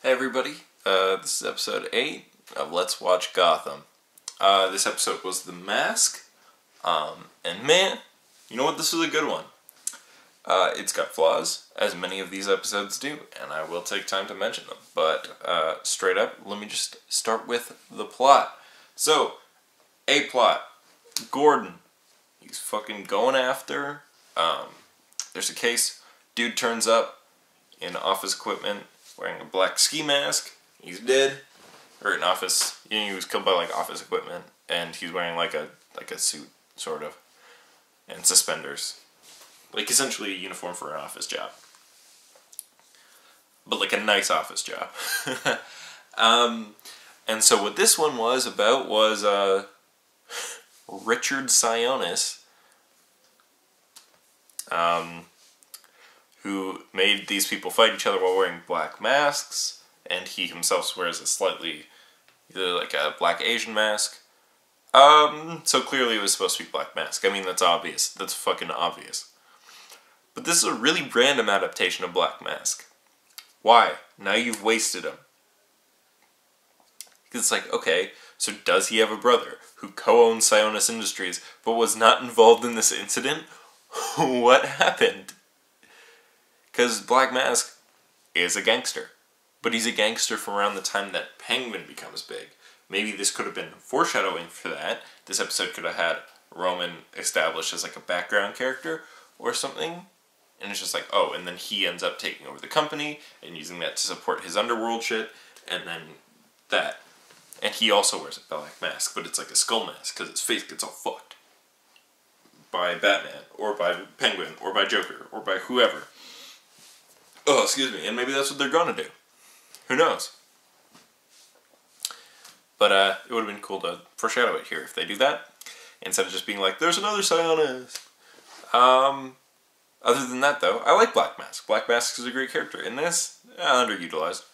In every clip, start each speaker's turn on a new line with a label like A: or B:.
A: Hey everybody, this is episode 8 of Let's Watch Gotham. This episode was The Mask, and man, you know what, this was a good one. It's got flaws, as many of these episodes do, and I will take time to mention them, but straight up, let me just start with the plot. So, a plot. Gordon, he's fucking going after, there's a case, dude turns up in office equipment, wearing a black ski mask. He's dead. Or in office. He was killed by like office equipment. And he's wearing like a suit, sort of. And suspenders. Like essentially a uniform for an office job. But like a nice office job. And so what this one was about was Richard Sionis. Who made these people fight each other while wearing black masks, and he himself wears a slightly, like a black Asian mask. So clearly it was supposed to be Black Mask. I mean, that's obvious. That's fucking obvious. But this is a really random adaptation of Black Mask. Why? Now you've wasted him. Because it's like, okay, so does he have a brother who co-owns Sionis Industries, but was not involved in this incident? What happened? Because Black Mask is a gangster. But he's a gangster from around the time that Penguin becomes big. Maybe this could have been foreshadowing for that. This episode could have had Roman established as like a background character or something. And it's just like, oh, and then he ends up taking over the company and using that to support his underworld shit. And then that. And he also wears a black mask, but it's like a skull mask because his face gets all fucked. By Batman, or by Penguin, or by Joker, or by whoever. Oh, excuse me, and maybe that's what they're gonna do. Who knows? But it would have been cool to foreshadow it here if they do that, instead of just being like, there's another Sionis. Other than that, though, I like Black Mask. Black Mask is a great character. In this, underutilized.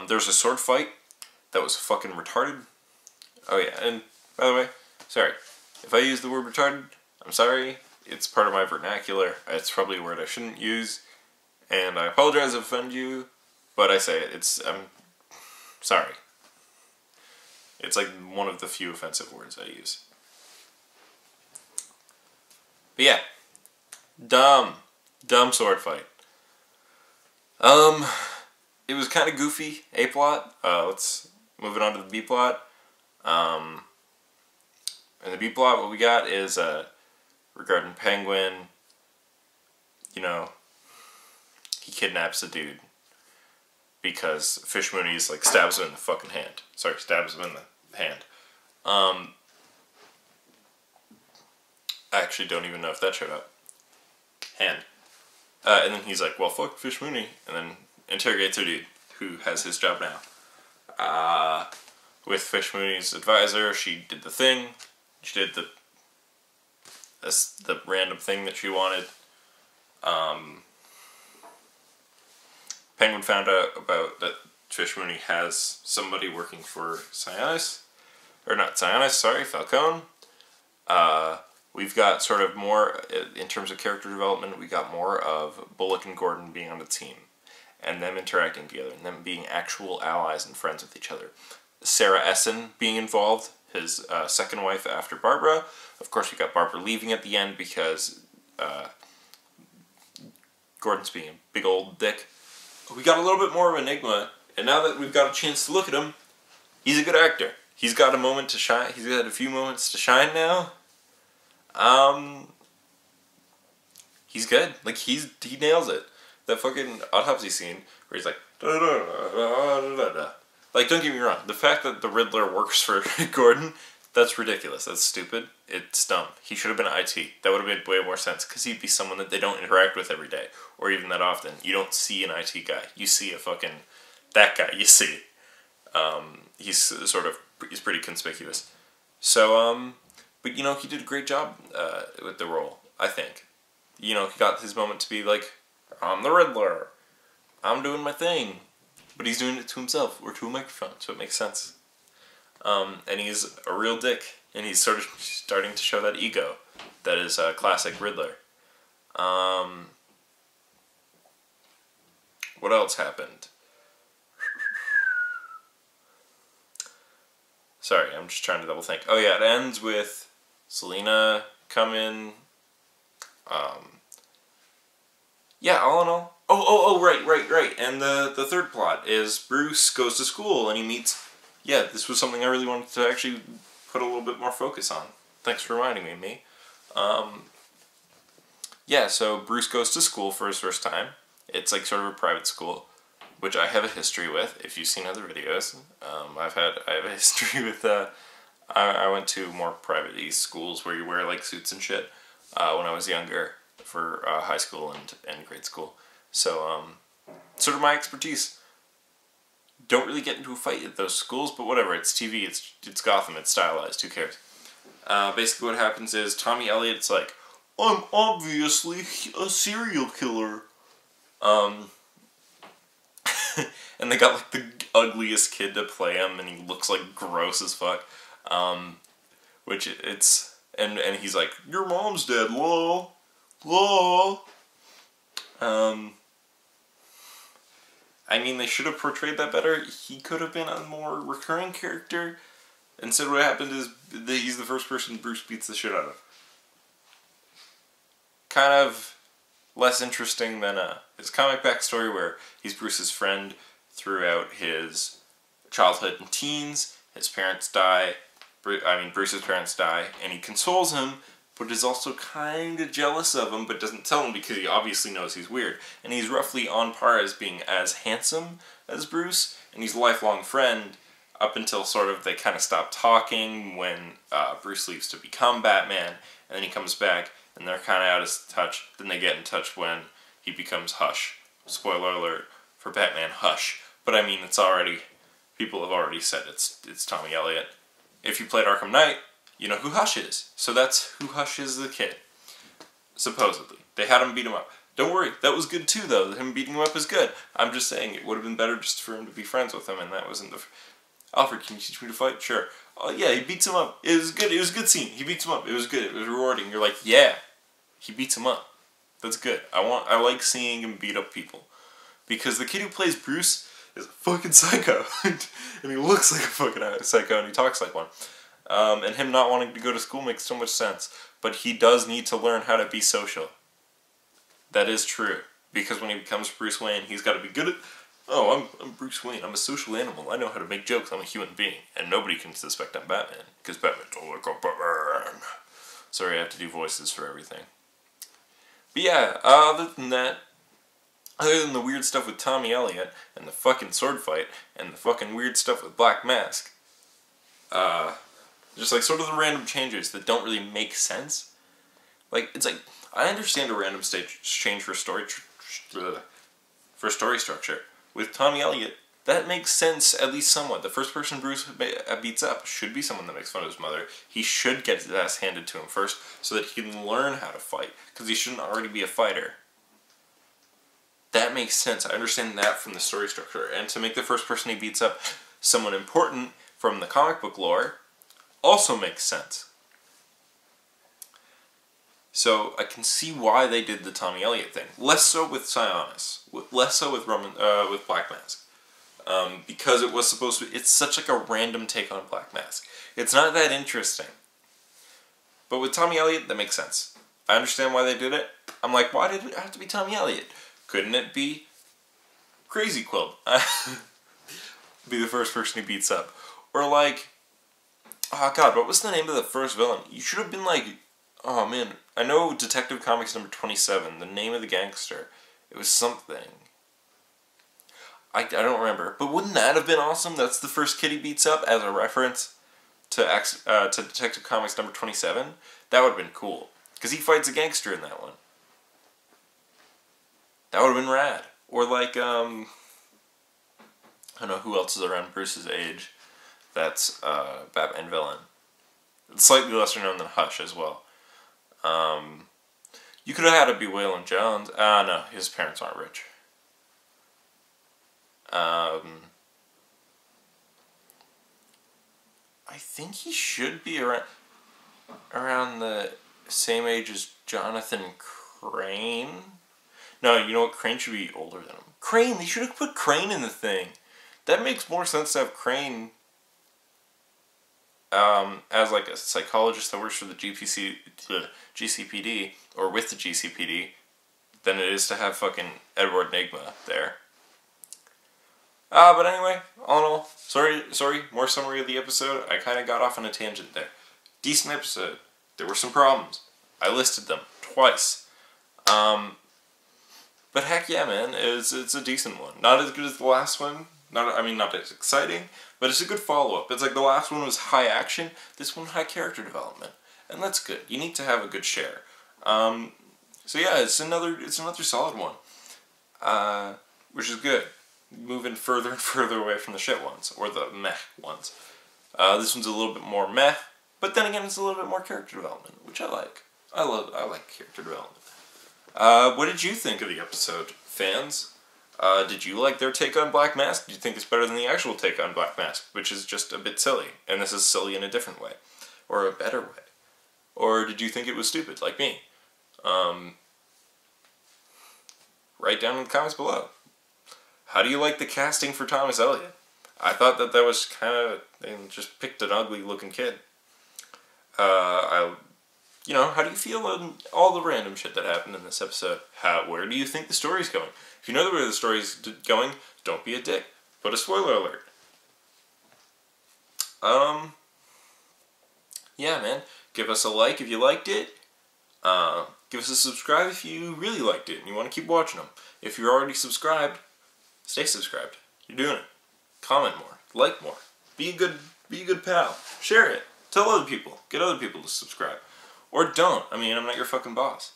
A: There's a sword fight that was fucking retarded. Oh yeah, and by the way, sorry, if I use the word retarded, I'm sorry. It's part of my vernacular. It's probably a word I shouldn't use. And I apologize if I offend you, but I say it. I'm sorry. It's like one of the few offensive words I use. But yeah. Dumb sword fight. It was kind of goofy, A-plot. Let's move it on to the B-plot. In the B-plot, what we got is, regarding Penguin, you know, he kidnaps a dude because Fish Mooney's like stabs him in the fucking hand. Sorry, stabs him in the hand. I actually don't even know if that showed up. Hand. And then he's like, well, fuck Fish Mooney. And then interrogates a dude who has his job now. With Fish Mooney's advisor, she did the thing. She did the random thing that she wanted. Penguin found out about that Fish Mooney has somebody working for Sionis. Or not Sionis, sorry, Falcone. We've got sort of more, in terms of character development, we got more of Bullock and Gordon being on the team. And them interacting together, and them being actual allies and friends with each other. Sarah Essen being involved, his second wife after Barbara. Of course, we got Barbara leaving at the end because Gordon's being a big old dick. We got a little bit more of Enigma, and now that we've got a chance to look at him, he's a good actor. He's got a moment to shine. He's got a few moments to shine now. He's good. Like, he nails it. That fucking autopsy scene where he's like, da, da, da, da, da, da. Like, don't get me wrong. The fact that the Riddler works for Gordon, that's ridiculous. That's stupid. It's dumb. He should have been IT. That would have made way more sense, because he'd be someone that they don't interact with every day, or even that often. You don't see an IT guy. You see a fucking, that guy, you see. He's pretty conspicuous. So, but, you know, he did a great job with the role, I think. You know, he got his moment to be like, I'm the Riddler. I'm doing my thing. But he's doing it to himself, or to a microphone, so it makes sense. And he's a real dick, and he's sort of starting to show that ego that is classic Riddler. What else happened? Sorry, I'm just trying to double think. Oh yeah, it ends with Selena coming. Yeah, all in all. Right. And the third plot is Bruce goes to school and he meets. Yeah, this was something I really wanted to actually put a little bit more focus on. Thanks for reminding me. Yeah, so Bruce goes to school for his first time. It's like sort of a private school, which I have a history with. If you've seen other videos, I have a history with. I went to more private schools where you wear like suits and shit when I was younger for high school and grade school. So sort of my expertise. Don't really get into a fight at those schools, but whatever. It's TV. It's Gotham. It's stylized. Who cares? Basically, what happens is Tommy Elliott's like, I'm obviously a serial killer. And they got like the ugliest kid to play him, and he looks like gross as fuck. Which it's and he's like, your mom's dead, lol, lol. I mean, they should have portrayed that better. He could have been a more recurring character. Instead, what happened is he's the first person Bruce beats the shit out of. Kind of less interesting than his comic backstory, where he's Bruce's friend throughout his childhood and teens. His parents die. Bruce's parents die, and he consoles him, but is also kind of jealous of him, but doesn't tell him because he obviously knows he's weird. And he's roughly on par as being as handsome as Bruce, and he's a lifelong friend up until sort of they kind of stop talking when Bruce leaves to become Batman, and then he comes back, and they're kind of out of touch. Then they get in touch when he becomes Hush. Spoiler alert for Batman Hush. But I mean, it's already, people have already said it's Tommy Elliott. If you played Arkham Knight, you know who Hush is. So that's who Hush is, the kid. Supposedly. They had him beat him up. Don't worry, that was good too, though. Him beating him up was good. I'm just saying, it would have been better just for him to be friends with him, and that wasn't the... Alfred, can you teach me to fight? Sure. Oh yeah, he beats him up. It was good. It was a good scene. He beats him up. It was good. It was rewarding. You're like, yeah, he beats him up. That's good. I like seeing him beat up people. Because the kid who plays Bruce is a fucking psycho. And he looks like a fucking psycho, and he talks like one. And him not wanting to go to school makes so much sense. But he does need to learn how to be social. That is true. Because when he becomes Bruce Wayne, he's got to be good at... Oh, I'm Bruce Wayne. I'm a social animal. I know how to make jokes. I'm a human being. And nobody can suspect I'm Batman. Because Batman's all like a Batman. Sorry, I have to do voices for everything. But yeah, other than that, other than the weird stuff with Tommy Elliott, and the fucking sword fight, and the fucking weird stuff with Black Mask, just like sort of the random changes that don't really make sense. Like, it's like, I understand a random change for story structure. With Tommy Elliott, that makes sense at least somewhat. The first person Bruce beats up should be someone that makes fun of his mother. He should get his ass handed to him first so that he can learn how to fight, because he shouldn't already be a fighter. That makes sense. I understand that from the story structure. And to make the first person he beats up someone important from the comic book lore also makes sense. So I can see why they did the Tommy Elliott thing. Less so with Sionis. Less so with with Black Mask. Because it was supposed to... It's such like a random take on Black Mask. It's not that interesting. But with Tommy Elliott, that makes sense. I understand why they did it. I'm like, why did it have to be Tommy Elliott? Couldn't it be Crazy Quilt? Be the first person he beats up. Or like... Oh god, what was the name of the first villain? You should have been like... Oh man, I know Detective Comics number 27, the name of the gangster. It was something. I don't remember. But wouldn't that have been awesome? That's the first kid he beats up as a reference to Detective Comics number 27? That would have been cool. Because he fights a gangster in that one. That would have been rad. Or like, I don't know who else is around Bruce's age that's Batman villain. It's slightly lesser known than Hush as well. You could have had it be Waylon Jones. No, his parents aren't rich. I think he should be around the same age as Jonathan Crane. No, you know what? Crane should be older than him. Crane! They should have put Crane in the thing. That makes more sense to have Crane. as like a psychologist that works for the GCPD, or with the GCPD, than it is to have fucking Edward Nygma there. But anyway, all in all, sorry, more summary of the episode. I kind of got off on a tangent there. Decent episode. There were some problems. I listed them twice. But heck yeah, man, it's a decent one. Not as good as the last one. Not as exciting, but it's a good follow-up. It's like the last one was high action, this one high character development. And that's good. You need to have a good share. So yeah, it's another solid one. Which is good. Moving further and further away from the shit ones, or the meh ones. This one's a little bit more meh, but then again it's a little bit more character development, which I like. I like character development. What did you think of the episode, fans? Did you like their take on Black Mask? Do you think it's better than the actual take on Black Mask, which is just a bit silly, and this is silly in a different way, or a better way? Or did you think it was stupid, like me? Write down in the comments below. How do you like the casting for Thomas Elliot? I thought that was kind of, they just picked an ugly looking kid. How do you feel on all the random shit that happened in this episode? Where do you think the story's going? If you know where the story's going, don't be a dick. Put a spoiler alert. Yeah, man. Give us a like if you liked it. Give us a subscribe if you really liked it and you want to keep watching them. If you're already subscribed, stay subscribed. You're doing it. Comment more. Like more. Be a good pal. Share it. Tell other people. Get other people to subscribe. Or don't. I'm not your fucking boss.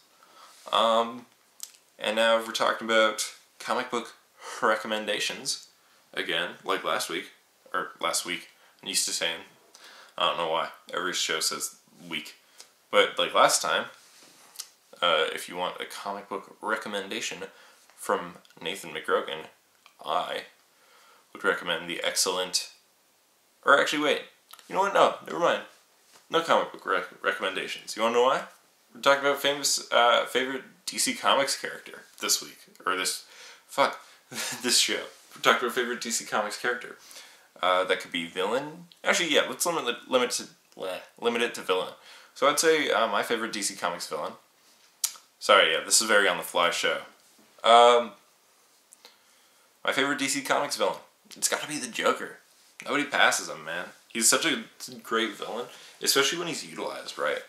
A: And now we're talking about comic book recommendations. Again, like last week. I'm used to saying. I don't know why. Every show says week. But like last time, if you want a comic book recommendation from Nathan McGrogan, I would recommend the excellent... Or actually, wait. You know what? No, never mind. No comic book recommendations. You want to know why? We're talking about favorite DC Comics character this week. Or this show. We're talking about favorite DC Comics character. That could be villain. Actually, yeah, let's limit it to villain. So I'd say my favorite DC Comics villain. Sorry, yeah, this is a very on the fly show. My favorite DC Comics villain. It's got to be the Joker. Nobody passes him, man. He's such a great villain, especially when he's utilized right.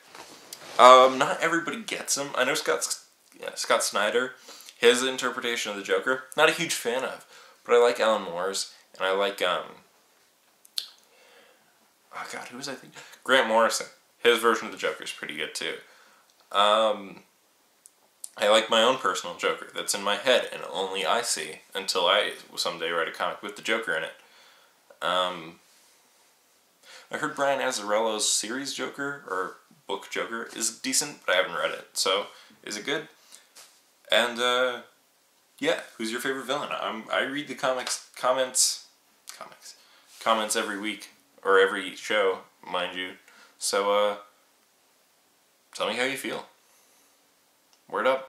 A: Not everybody gets him. I know Scott Snyder, his interpretation of the Joker, not a huge fan of, but I like Alan Moore's, and I like who was I thinking? Grant Morrison. His version of the Joker is pretty good too. I like my own personal Joker that's in my head and only I see until I someday write a comic with the Joker in it. I heard Brian Azzarello's series Joker, or book Joker, is decent, but I haven't read it. So, is it good? And, yeah, who's your favorite villain? I read the comments every week, or every show, mind you. So, tell me how you feel. Word up.